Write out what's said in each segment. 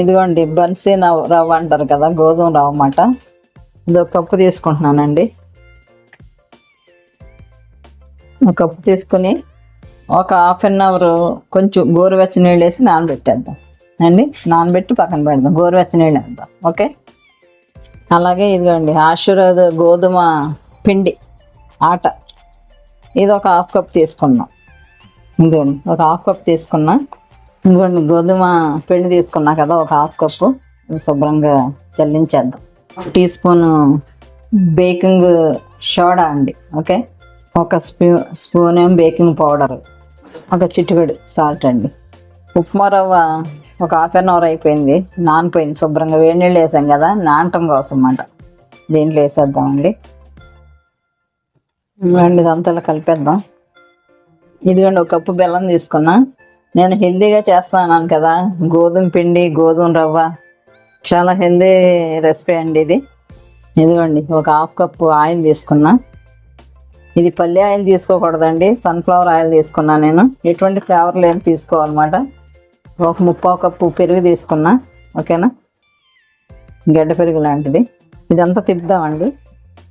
ఇదిగోండి బన్సీ రవ్వ అంటారు కదా, గోధుమ రవ్వ అన్నమాట. ఇది ఒక కప్పు తీసుకుంటున్నానండి. ఒక కప్పు తీసుకుని ఒక ½ అవర్ కొంచెం గోరువెచ్చని నీళ్ళు వేసి నానబెట్టేద్దాం అండి. నానబెట్టి పక్కన పెడదాం, గోరువెచ్చని నీళ్ళు వేద్దాం. ఓకే. అలాగే ఇదిగోండి ఆశీర్వాద్ గోధుమ పిండి ఆట, ఇది ఒక ½ కప్ తీసుకున్నాం. ఇదిగోండి ఒక ½ కప్ తీసుకున్నా. ఇదిగోండి గోధుమ పిండి తీసుకున్నా కదా, ఒక ½ కప్పు శుభ్రంగా చల్లించేద్దాం. టీ స్పూన్ బేకింగ్ సోడా అండి. ఓకే. ఒక స్పూన్ ఏం బేకింగ్ పౌడర్, ఒక చిటికెడు సాల్ట్ అండి. ఉప్మా రవ్వ ఒక ½ అవర్ అయిపోయింది, నానిపోయింది శుభ్రంగా. వేడి నీళ్ళు వేసాం కదా, నానటం కోసం అన్నమాట. దీంట్లో వేసేద్దామండి. ఇదంతా ఇలా కలిపేద్దాం. ఇదిగోండి ఒక కప్పు బెల్లం తీసుకున్నా. నేను హెల్దీగా చేస్తున్నాను కదా, గోధుమ పిండి గోధుమ రవ్వ, చాలా హెల్దీ రెసిపీ అండి ఇది. ఇదిగోండి ఒక ½ కప్పు ఆయిల్ తీసుకున్నా. ఇది పల్లి ఆయిల్ తీసుకోకూడదండి, సన్ఫ్లవర్ ఆయిల్ తీసుకున్నా నేను. ఎటువంటి ఫ్లేవర్ లేదు తీసుకోవాలన్నమాట. ఒక ½ కప్పు పెరుగు తీసుకున్నా. ఓకేనా, గడ్డ పెరుగు లాంటిది. ఇదంతా తిప్పుదామండి,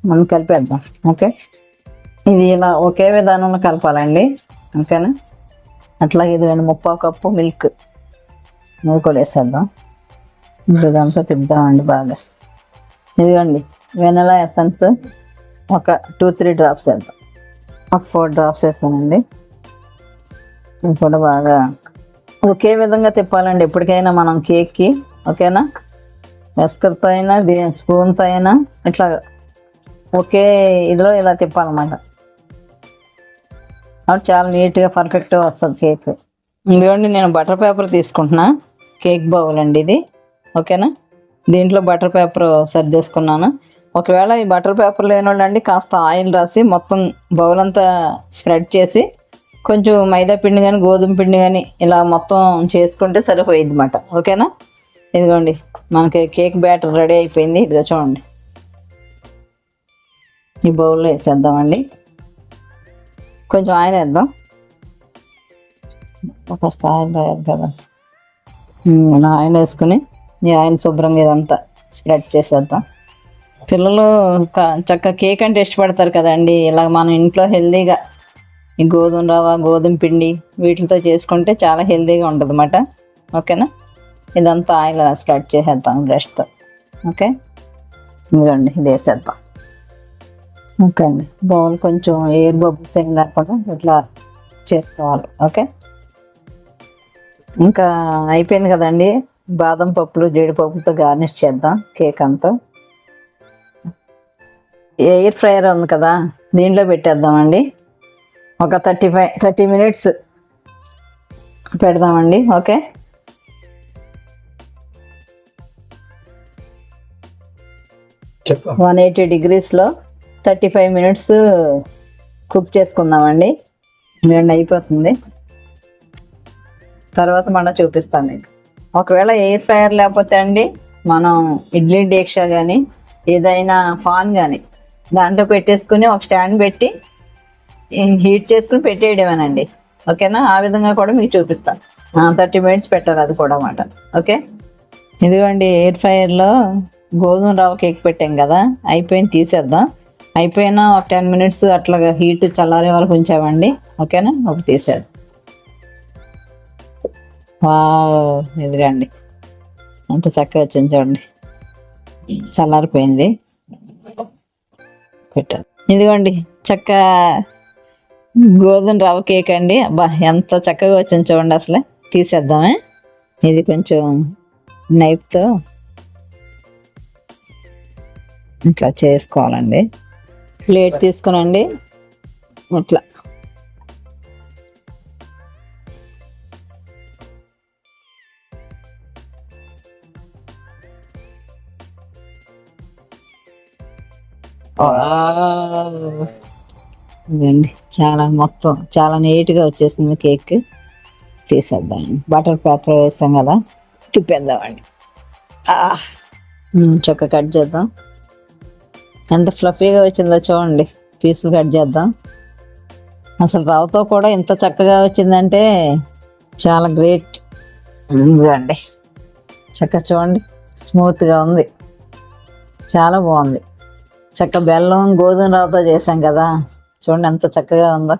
మనం కలిపేద్దాం. ఓకే. ఇది ఇలా ఒకే విధానంలో కలపాలండి. ఓకేనా. అట్లాగే ఇదిగోండి ½ కప్పు మిల్క్ కూడా వేసేద్దాం. ఇదంతా తిప్పుదామండి బాగా. ఇదిగోండి వెనిలా ఎసెన్స్ ఒక 2-3 డ్రాప్స్ వేద్దాం. ఒక 4 డ్రాప్స్ వేసానండి. ఇది కూడా బాగా ఒకే విధంగా తిప్పాలండి ఎప్పటికైనా మనం కేక్కి. ఓకేనా, వెస్కర్తో అయినా స్పూన్తో అయినా ఇట్లా ఒకే ఇదిలో ఇలా తిప్పాలన్నమాట. అప్పుడు చాలా నీట్గా పర్ఫెక్ట్గా వస్తుంది కేక్. ఇదిగోండి నేను బటర్ పేపర్ తీసుకుంటున్నా, కేక్ బౌల్ అండి ఇది. ఓకేనా, దీంట్లో బటర్ పేపర్ సర్దేసుకున్నాను. ఒకవేళ ఈ బటర్ పేపర్ లేని వాళ్ళండి కాస్త ఆయిల్ రాసి మొత్తం బౌల్ అంతా స్ప్రెడ్ చేసి కొంచెం మైదా పిండి కానీ గోధుమ పిండి కానీ ఇలా మొత్తం చేసుకుంటే సరిపోయింది అన్నమాట. ఓకేనా. ఇదిగోండి మనకి కేక్ బ్యాటర్ రెడీ అయిపోయింది. ఇదిగో చూడండి, ఈ బౌల్లో వేసేద్దామండి. కొంచెం ఆయిల్ వేద్దాం, కాస్త ఆయిల్ రాయాలి కదా. ఆయిల్ వేసుకుని ఈ ఆయిల్ శుభ్రంగా ఇదంతా స్ప్రెడ్ చేసేద్దాం. పిల్లలు చక్కగా కేక్ అంటే ఇష్టపడతారు కదండి. ఇలా మనం ఇంట్లో హెల్దీగా ఈ గోధుమ రవ్వ గోధుమ పిండి వీటితో చేసుకుంటే చాలా హెల్దీగా ఉంటుంది అన్నమాట. ఓకేనా. ఇదంతా ఆయిల్ స్ప్రెడ్ చేసేద్దాం బ్రష్తో. ఓకే. ఇదిగోండి ఇది వేసేద్దాం. ఓకే అండి, బౌల్ కొంచెం ఎయిర్ బబుల్స్ ఏం లేకుండా ఇట్లా చేసుకోవాలి. ఓకే. ఇంకా అయిపోయింది కదండి. బాదం పప్పులు జీడిపప్పులతో గార్నిష్ చేద్దాం కేక్ అంతా. ఎయిర్ ఫ్రైయర్ ఉంది కదా, దీంట్లో పెట్టేద్దామండి. ఒక 30 మినిట్స్ పెడదామండి. ఓకే. చెప్పు. 180 degreesలో 35 మినిట్స్ కుక్ చేసుకుందామండి. రెండు అయిపోతుంది, తర్వాత మనం చూపిస్తాను మీకు. ఒకవేళ ఎయిర్ ఫ్రైయర్ లేకపోతే అండి మనం ఇడ్లీ డేక్షా కానీ ఏదైనా ఫాన్ కానీ దాంట్లో పెట్టేసుకుని ఒక స్టాండ్ పెట్టి హీట్ చేసుకుని పెట్టేయడమేనండి. ఓకేనా, ఆ విధంగా కూడా మీకు చూపిస్తాను. 30 మినిట్స్ పెట్టాలి అది కూడా అన్నమాట. ఓకే. ఇదిగోండి ఎయిర్ ఫ్రైయర్లో గోధుమ రవ్వ కేక్ పెట్టాం కదా, అయిపోయింది, తీసేద్దాం. అయిపోయినా ఒక 10 మినిట్స్ అట్లాగా హీట్ చల్లారే వరకు ఉంచామండి. ఓకేనా, ఒకటి తీసేద్దాం. ఇదిగండి అంత చక్కగా వచ్చింది చూడండి, చల్లారిపోయింది. పెట్టారు. ఇదిగోండి చక్క గోధుమ రవ్వ కేక్ అండి. అబ్బా ఎంత చక్కగా వచ్చింది చూడండి. అసలే తీసేద్దామే. ఇది కొంచెం నైఫ్తో ఇట్లా చేసుకోవాలండి. ప్లేట్ తీసుకునండి ఇట్లా ఇదండి మొత్తం చాలా నీట్గా వచ్చేసింది కేక్. తీసేద్దామండి. బటర్ పేపర్ వేసాం కదా, తిప్పేద్దామండి. చక్క కట్ చేద్దాం. ఎంత ఫ్లఫీగా వచ్చిందో చూడండి. పీసులు కట్ చేద్దాం. అసలు రవ్వతో కూడా ఇంత చక్కగా వచ్చిందంటే చాలా గ్రేట్. ఇదిగోండి చక్క చూడండి, స్మూత్గా ఉంది, చాలా బాగుంది. చక్క బెల్లం గోధుమ రవ్వతో చేసాం కదా, చూడండి ఎంత చక్కగా ఉందో.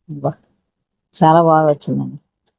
అబ్బా, చాలా బాగా వచ్చిందండి.